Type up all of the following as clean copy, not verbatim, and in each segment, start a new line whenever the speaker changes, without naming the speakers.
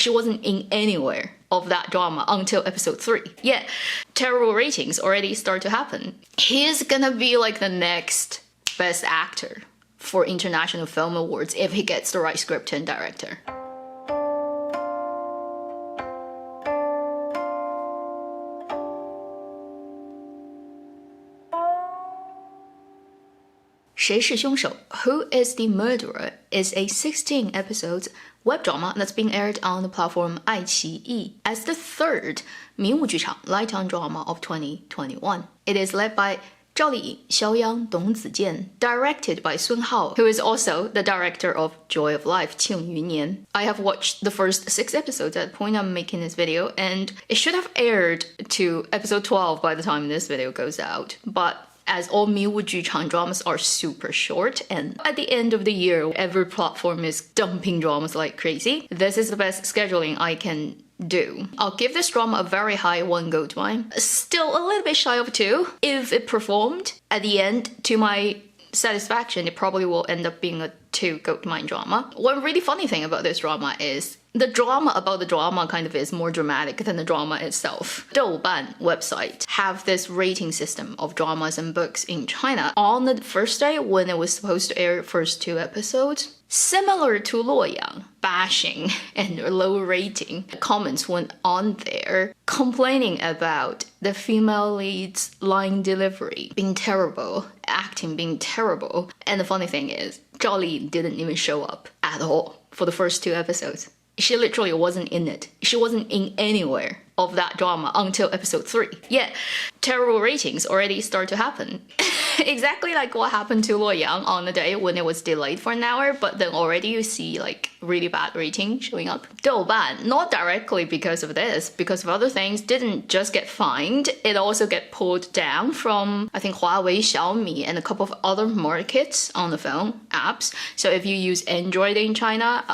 She wasn't in anywhere of that drama until episode 3. Yet, terrible ratings already start to happen. He's gonna be like the next best actor for International Film Awards if he gets the right script and director. Who is the Murderer is a 16 episodes web drama that's being aired on the platform 爱奇艺 as the third 迷雾剧场 Lifetime drama of 2021. It is led by 赵丽颖、肖央、董子健, directed by Sun Hao, who is also the director of Joy of Life, 庆余年. I have watched the first 6 episodes at the point I'm making this video, and it should have aired to episode 12 by the time this video goes out. But as all 迷雾剧场 dramas are super short, and at the end of the year, every platform is dumping dramas like crazy, this is the best scheduling I can do. I'll give this drama a very high 1 gold mine. Still a little bit shy of 2. If it performed at the end to my satisfaction, it probably will end up being a 2 gold mine drama. One really funny thing about this drama is the drama about the drama kind of is more dramatic than the drama itself. 豆瓣 website have this rating system of dramas and books in China. On the first day when it was supposed to air first 2 episodes, similar to 洛阳, bashing and low rating comments went on there, complaining about the female lead's line delivery being terrible, acting being terrible. And the funny thing is, Zhao Li didn't even show up at all for the first 2 episodes. She literally wasn't in it. She wasn't in anywhere of that drama until episode 3. Yet, terrible ratings already start to happen. Exactly like what happened to Luoyang on the day when it was delayed for an hour, but then already you see like really bad rating showing up. 豆瓣, not directly because of this, because of other things, didn't just get fined, it also get pulled down from, I think, Huawei, Xiaomi, and a couple of other markets on the phone apps. So if you use Android in China,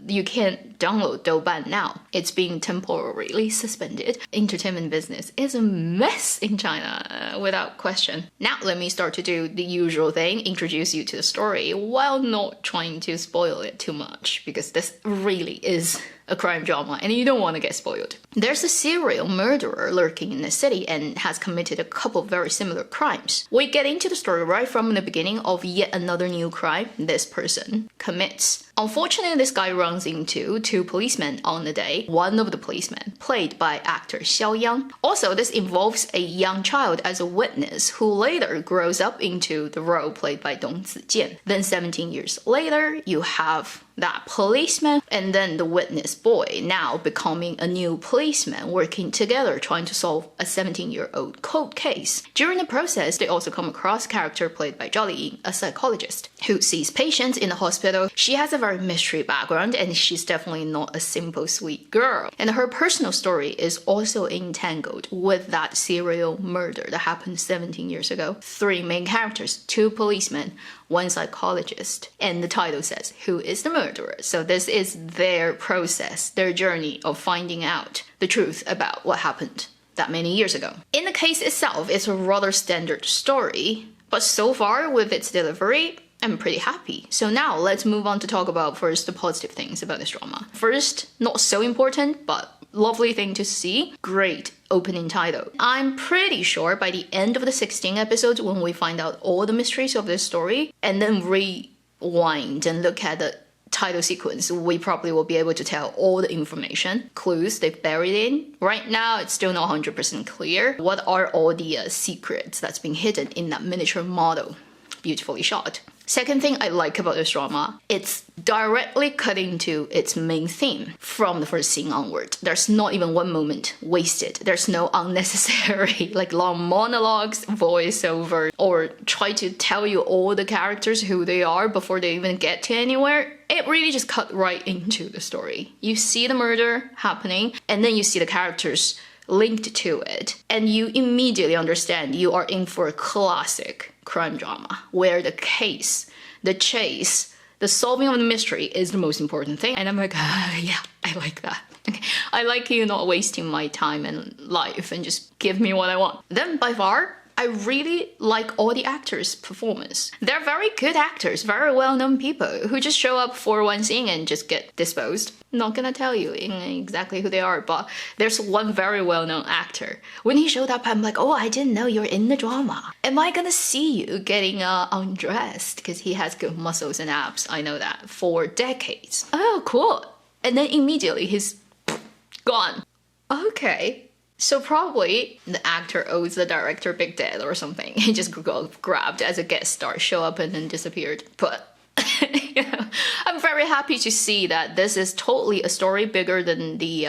you can't download 豆瓣 now. It's being temporarily suspended. Entertainment business is a mess in China, without question. Now let me start to do the usual thing, introduce you to the story while not trying to spoil it too much, because this really is a crime drama and you don't want to get spoiled. There's a serial murderer lurking in the city and has committed a couple of very similar crimes. We get into the story right from the beginning of yet another new crime this person commits. Unfortunately, this guy runs into 2 policemen on the day. One of the policemen, played by actor Xiao Yang. Also, this involves a young child as a witness who later grows up into the role played by Dong Zijian. Then 17 years later, you have that policeman and then the witness boy now becoming a new policeman working together trying to solve a 17-year-old cold case. During the process, they also come across a character played by Zhao Liying, a psychologist who sees patients in the hospital. She has a very mystery background and she's definitely not a simple sweet girl. And her personal story is also entangled with that serial murder that happened 17 years ago. 3 main characters, 2 policemen, 1 psychologist, and the title says, who is the murderer? So this is their process, their journey of finding out the truth about what happened that many years ago. In the case itself, it's a rather standard story, but so far with its delivery, I'm pretty happy. So now let's move on to talk about first the positive things about this drama. First, not so important, but lovely thing to see, great opening title. I'm pretty sure by the end of the 16 episodes when we find out all the mysteries of this story and then rewind and look at the title sequence, we probably will be able to tell all the information, clues they've buried in. Right now, it's still not 100% clear. What are all the secrets that's been hidden in that miniature model? Beautifully shot. Second thing I like about this drama, it's directly cutting to its main theme from the first scene onward. There's not even 1 moment wasted. There's no unnecessary like long monologues, voiceover, or try to tell you all the characters who they are before they even get to anywhere. It really just cut right into the story. You see the murder happening and then you see the characters linked to it, and you immediately understand you are in for a classic crime drama where the case, the chase, the solving of the mystery is the most important thing. And I'm like, yeah, I like that. Okay. I like you not wasting my time and life and just give me what I want. Then by far, I really like all the actors' performance. They're very good actors, very well-known people who just show up for one scene and just get disposed. Not gonna tell you exactly who they are, but there's one very well-known actor. When he showed up, I'm like, oh, I didn't know you're in the drama. Am I gonna see you getting undressed? Because he has good muscles and abs, I know that, for decades. Oh, cool. And then immediately he's gone. Okay. So probably the actor owes the director big debt or something. He just got grabbed as a guest star, show up and then disappeared. But I'm very happy to see that this is totally a story bigger than the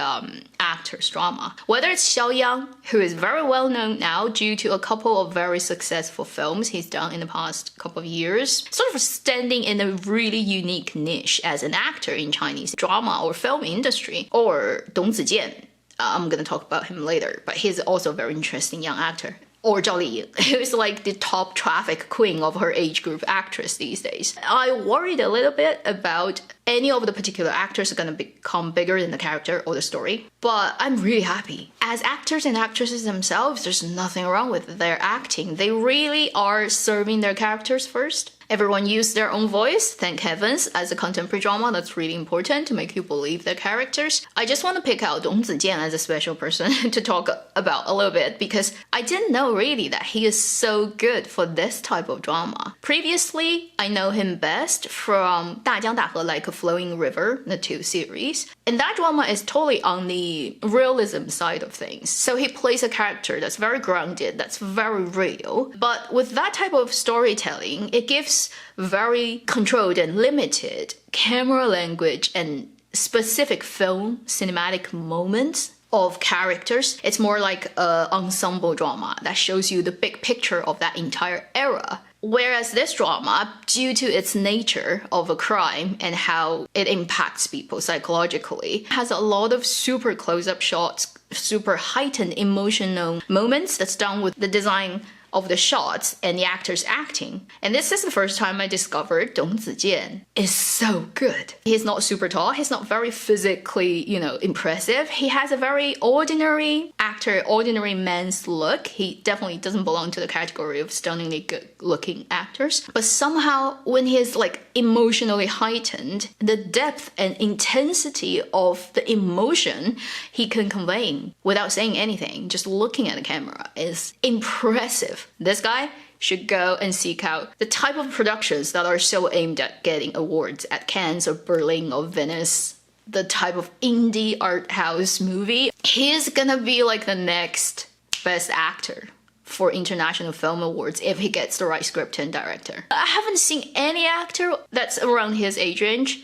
actor's drama. Whether it's Xiao Yang, who is very well known now due to a couple of very successful films he's done in the past couple of years, sort of standing in a really unique niche as an actor in Chinese drama or film industry, or Dong Zijian. I'm gonna talk about him later, but he's also a very interesting young actor. Or Zhao Liying, who's like the top traffic queen of her age group actress these days. I worried a little bit about any of the particular actors are gonna become bigger than the character or the story, but I'm really happy. As actors and actresses themselves, there's nothing wrong with their acting. They really are serving their characters first. Everyone used their own voice, thank heavens. As a contemporary drama, that's really important to make you believe their characters. I just want to pick out Dong Zijian as a special person to talk about a little bit because I didn't know really that he is so good for this type of drama. Previously, I know him best from 大江大河 Like a Flowing River, the 2 series. And that drama is totally on the realism side of things. So he plays a character that's very grounded, that's very real. But with that type of storytelling, it gives very controlled and limited camera language and specific film cinematic moments of characters. It's more like an ensemble drama that shows you the big picture of that entire era. Whereas this drama, due to its nature of a crime and how it impacts people psychologically, has a lot of super close-up shots, super heightened emotional moments that's done with the design of the shots and the actors acting. And this is the first time I discovered Dong Zijian is so good. He's not super tall, he's not very physically, impressive. He has a very ordinary actor, ordinary man's look. He definitely doesn't belong to the category of stunningly good looking actors. But somehow when he is like emotionally heightened, the depth and intensity of the emotion he can convey without saying anything, just looking at the camera, is impressive. This guy should go and seek out the type of productions that are so aimed at getting awards at Cannes or Berlin or Venice, the type of indie art house movie. He's gonna be like the next best actor for international film awards if he gets the right script and director. I haven't seen any actor that's around his age range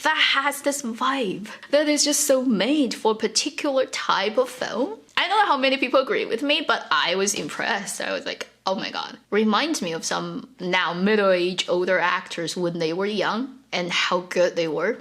that has this vibe that is just so made for a particular type of film. I don't know how many people agree with me, but I was impressed. I was like, oh my god. Reminds me of some now middle-aged older actors when they were young and how good they were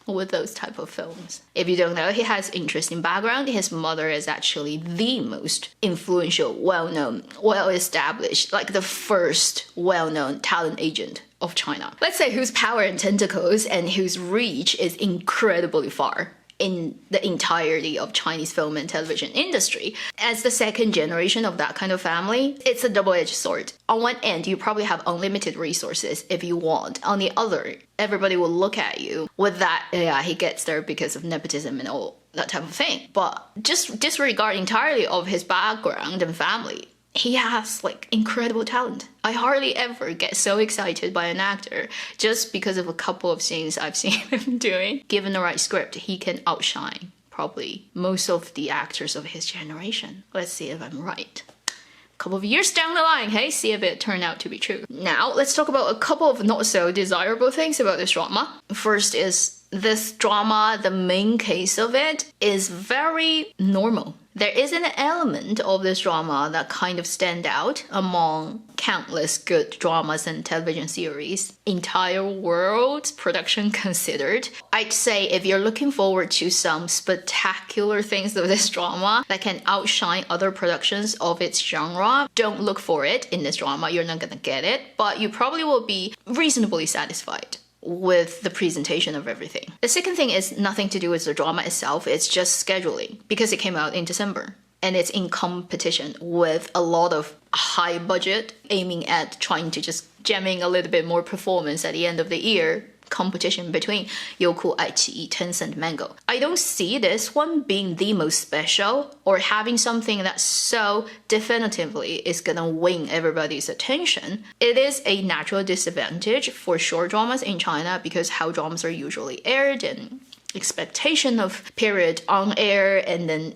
with those type of films. If you don't know, he has interesting background. His mother is actually the most influential, well-known, well-established, like the first well-known talent agent of China. Let's say whose power and tentacles and whose reach is incredibly far in the entirety of Chinese film and television industry. As the second generation of that kind of family, it's a double-edged sword. On one end, you probably have unlimited resources if you want. On the other, everybody will look at you with that, yeah, he gets there because of nepotism and all that type of thing. But just disregard entirely of his background and family. He has like incredible talent. I hardly ever get so excited by an actor just because of a couple of scenes I've seen him doing. Given the right script, he can outshine probably most of the actors of his generation. Let's see if I'm right. A couple of years down the line, hey, see if it turned out to be true. Now, let's talk about a couple of not so desirable things about this drama. First is this drama, the main case of it is very normal. There is an element of this drama that kind of stand out among countless good dramas and television series, entire world production considered. I'd say if you're looking forward to some spectacular things of this drama that can outshine other productions of its genre, don't look for it in this drama. You're not gonna get it, but you probably will be reasonably satisfied with the presentation of everything. The second thing is nothing to do with the drama itself, it's just scheduling, because it came out in December. and it's in competition with a lot of high budget aiming at trying to just jamming a little bit more performance at the end of the year competition between Youku, iQIYI, Tencent, Mango. I don't see this one being the most special or having something that so definitively is gonna win everybody's attention. It is a natural disadvantage for short dramas in China because how dramas are usually aired and expectation of period on air, and then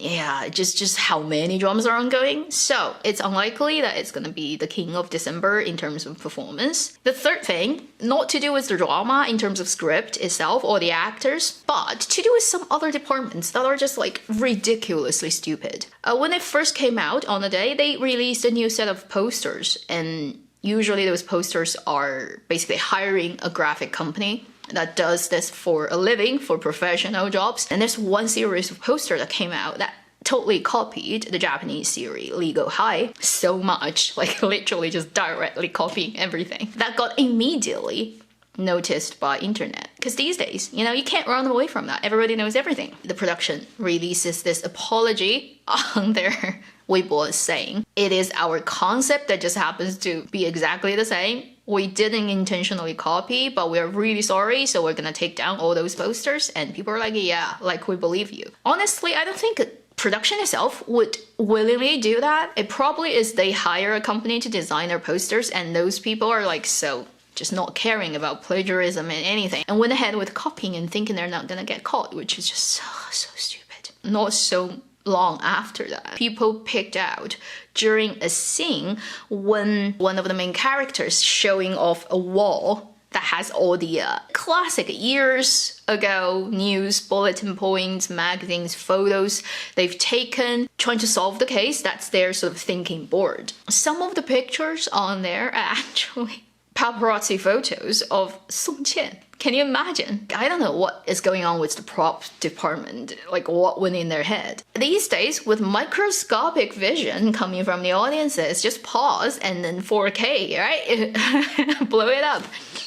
just how many dramas are ongoing. So it's unlikely that it's gonna be the king of December in terms of performance. The third thing, not to do with the drama in terms of script itself or the actors, but to do with some other departments that are just like ridiculously stupid. When it first came out on the day, they released a new set of posters, and usually those posters are basically hiring a graphic company that does this for a living, for professional jobs. And there's one series of poster that came out that totally copied the Japanese series Legal High so much, like literally just directly copying everything. That got immediately noticed by internet. Because these days, you can't run away from that. Everybody knows everything. The production releases this apology on their Weibo saying, it is our concept that just happens to be exactly the same. We didn't intentionally copy, but we're really sorry, so we're gonna take down all those posters. And people are like, yeah, like we believe you. Honestly, I don't think production itself would willingly do that. It probably is they hire a company to design their posters, and those people are like so just not caring about plagiarism and anything, and went ahead with copying and thinking they're not gonna get caught, which is just so stupid. Not so long after that, people picked out during a scene when one of the main characters showing off a wall that has all the classic years ago news, bulletin points, magazines, photos they've taken, trying to solve the case. That's their sort of thinking board. Some of the pictures on there are actually paparazzi photos of Song Qian. Can you imagine? I don't know what is going on with the prop department, like what went in their head. These days, with microscopic vision coming from the audiences, just pause and then 4K, right? Blow it up.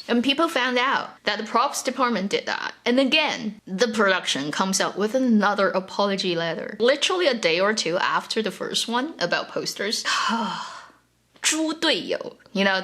And people found out that the props department did that. And again, the production comes out with another apology letter. Literally a day or two after the first one about posters. 猪队友.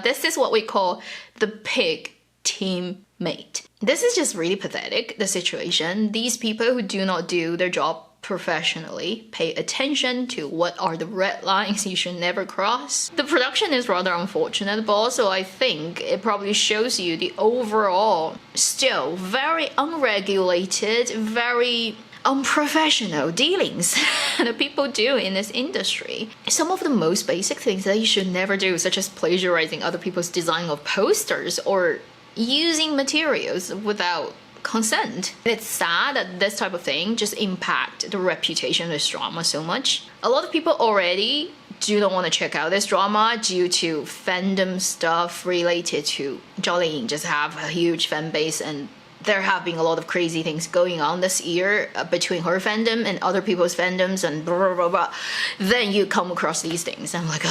This is what we call the pig teammate. This is just really pathetic, the situation. These people who do not do their job professionally pay attention to what are the red lines you should never cross. The production is rather unfortunate, but also I think it probably shows you the overall still very unregulated, very unprofessional dealings that people do in this industry. Some of the most basic things that you should never do, such as plagiarizing other people's design of posters or using materials without consent. It's sad that this type of thing just impact the reputation of this drama so much. A lot of people already do not want to check out this drama due to fandom stuff related to Zhao Liying just have a huge fan base, and there have been a lot of crazy things going on this year between her fandom and other people's fandoms and blah, blah, blah, blah. Then you come across these things and I'm like,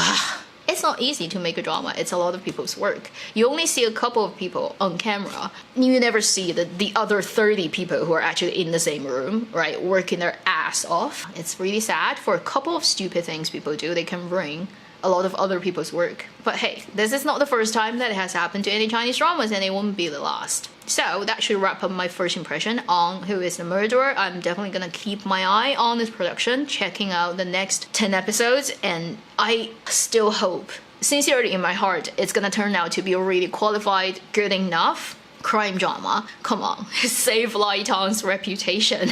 it's not easy to make a drama. It's a lot of people's work. You only see a couple of people on camera. You never see the other 30 people who are actually in the same room, right, working their ass off. It's really sad. For a couple of stupid things people do, they can ruin a lot of other people's work. But hey, this is not the first time that it has happened to any Chinese dramas, and it won't be the last. So that should wrap up my first impression on Who is the Murderer. I'm definitely gonna keep my eye on this production, checking out the next 10 episodes, and I still hope, sincerely in my heart, it's gonna turn out to be a really qualified, good enough crime drama. Come on, save Lai Tang's reputation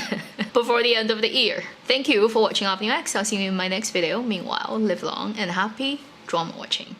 before the end of the year. Thank you for watching Avenue X. I'll see you in my next video. Meanwhile, live long and happy drama watching.